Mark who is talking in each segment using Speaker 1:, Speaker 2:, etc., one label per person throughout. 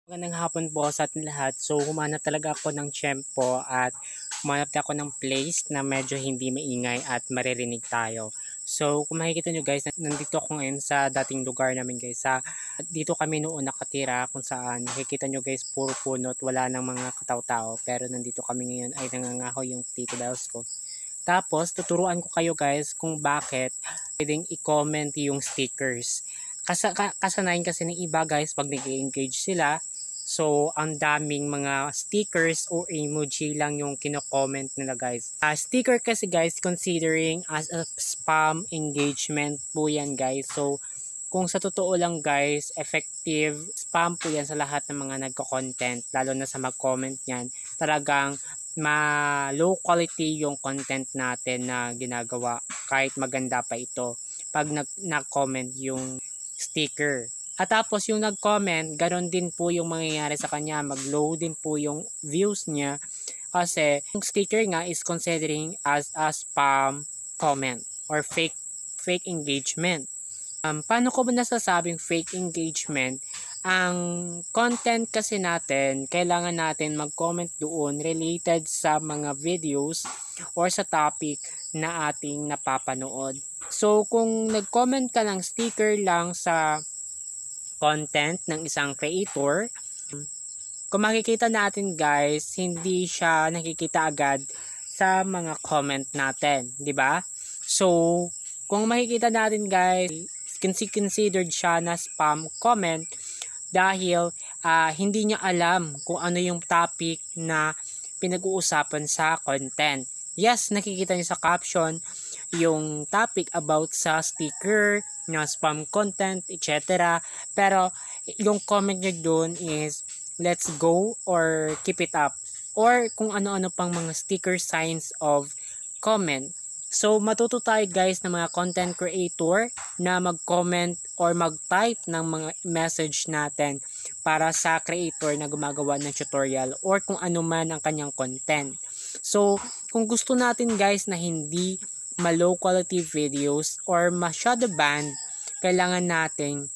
Speaker 1: Magandang hapon po sa ating lahat. So, humanap talaga ako ng tiyempo at humanap ako ng place na medyo hindi maingay at maririnig tayo. So, kung makikita nyo guys, nandito ako ngayon sa dating lugar namin guys. Dito kami noon nakatira kung saan makikita nyo guys, puro puno at wala ng mga katao-tao. Pero nandito kami ngayon ay nangangahoy yung Tito Bells ko. Tapos, tuturuan ko kayo guys kung bakit pwedeng i-comment yung stickers. Kasanayin kasi ng iba guys pag nag-engage sila. So, ang daming mga stickers o emoji lang yung kino-comment nila guys. Sticker kasi guys, considering as a spam engagement po yan guys. So, kung sa totoo lang guys, effective spam po yan sa lahat ng mga nagko-content. Lalo na sa mag-comment yan. Talagang low quality yung content natin na ginagawa. Kahit maganda pa ito. Pag nag-comment yung sticker. At tapos yung nag-comment, ganoon din po yung mangyayari sa kanya. Mag-low din po yung views niya. Kasi yung sticker nga is considering as a spam comment or fake engagement. Paano ko ba nasasabing fake engagement? Ang content kasi natin, kailangan natin mag-comment doon related sa mga videos or sa topic na ating napapanood. So kung nag-comment ka ng sticker lang sa content ng isang creator, kung makikita natin guys, hindi siya nakikita agad sa mga comment natin, di ba? So, kung makikita natin guys, considered siya na spam comment dahil hindi niya alam kung ano yung topic na pinag-uusapan sa content. Yes, nakikita niyo sa caption yung topic about sa sticker, na spam content, etc. Pero yung comment niya doon is let's go or keep it up. Or kung ano-ano pang mga sticker signs of comment. So matuto tayo guys ng mga content creator na mag-comment or mag-type ng mga message natin para sa creator na gumagawa ng tutorial or kung ano man ang kanyang content. So kung gusto natin guys na hindi low quality videos or masyado band, kailangan nating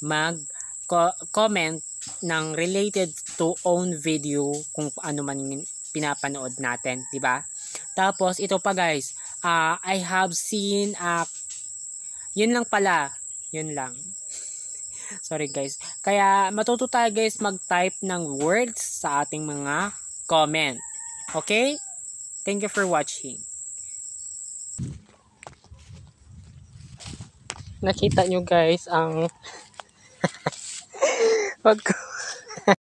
Speaker 1: mag-comment ng related to own video kung ano man yung pinapanood natin, di ba? Tapos ito pa guys, I have seen yun lang pala, yun lang. Sorry guys. Kaya matuto tayo guys mag-type ng words sa ating mga comment. Okay? Thank you for watching. Nakita nyo guys ang